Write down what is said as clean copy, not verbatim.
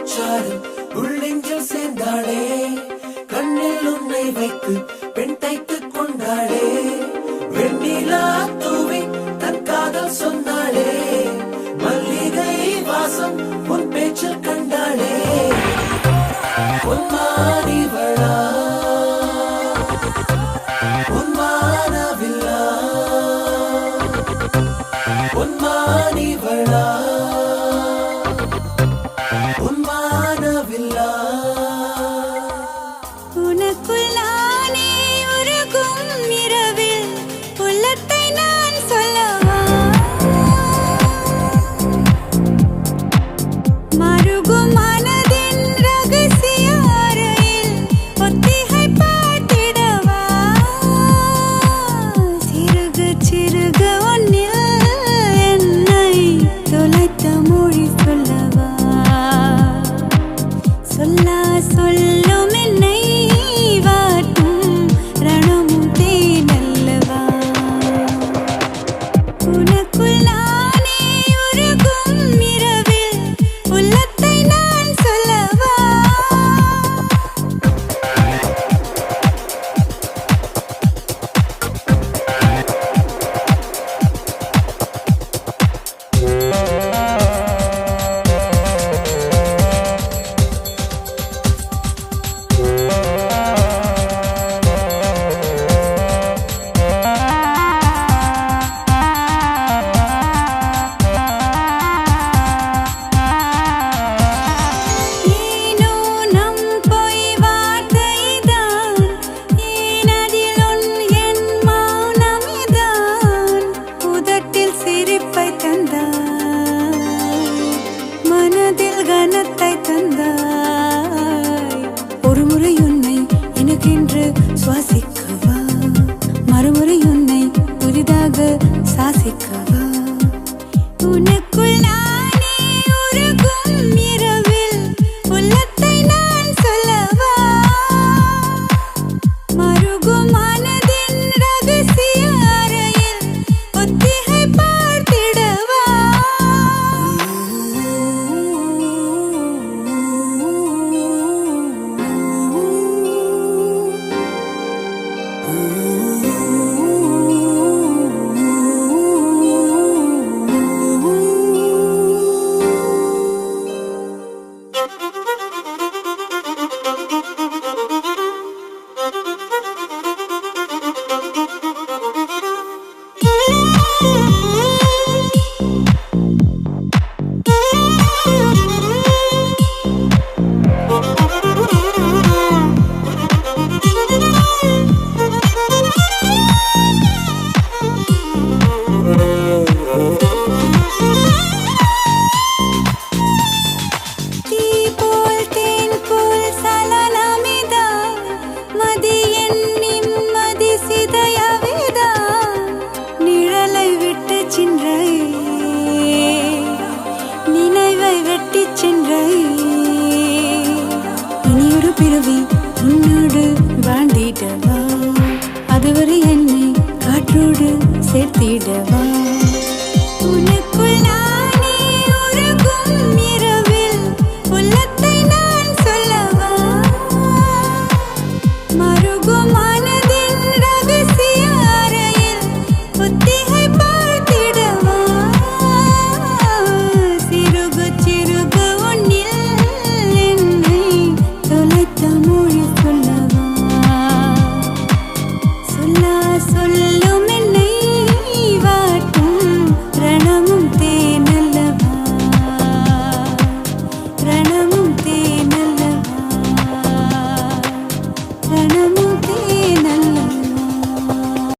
பூச்சாறு உள்ளெஞ்சில் சேர்ந்தாளே, கண்ணில் உன்னை வைத்து பெண் தைத்துக் கொண்டாளே, வெண்ணிலா தூவி தன் காதல் சொன்னாளே, மல்லிகை வாசம் உன் பேச்சில் கண்டாளே, உன்மானிவளா உன்மானவில்லா உன்மானிவளா உன்மானவில்லா. உனக்குள் நானே உருகும் இரவில் உள்ளத்தை நான் சொல்லவா, மருகும் மனதின் ரகசிய அறையில் ஒத்திகை பார்த்திடவா, சிறுக சிறுக ஒன்னில் என்னை தொலைத்த மொழி சொல்லவா, சொல்லா சொல்லும் என்னை வாட்டும் ரணமும் தேனல்லவா, உனக்குள் நானே உருகும் இரவில் உள்ளத்தை நான் சொல்லவா. ஏனோ நம் பொய் வார்த்தைதான், ஏனதில் உன் என் மௌனமிதான், உதட்டில் சிரிப்பை தந்தாய், மனதில் கனத்தை தந்தாய், ஒருமுறை உன்னை எனக்கென்று சுவாசிக்கவா, மறுமுறை உன்னை புதிதாக சாசிக்கவா, உனக்குள் நானே உருகும் இரவில் உள்ளத்தை நான் சொல்லவா, மருகும் மனதின் ரகசிய அறையில் ஒத்திகை பார்த்திடவா. தீ போல் தேன் போல் சலனமிதா, மதி என் நிம்மதி சிதையவிதா, நிழலை விட்டு சென்றை நினைவை வெட்டி சென்றை, இனியொரு பிறவி உன்னோடு வாழ்ந்திடவா, அதுவரை என்னை காற்றோடு சேர்த்திடவா, உனக்குள் நானே உருகும் இரவில் உள்ளத்தை நான் சொல்லவா, மருகும் மனதின் ரகசிய அறையில் ஒத்திகை பார்த்திடவா, சிறுக சிறுக உன்னில் என்னை தொலைத்த மொழி சொல்லவா, சொல்லா சொல்ல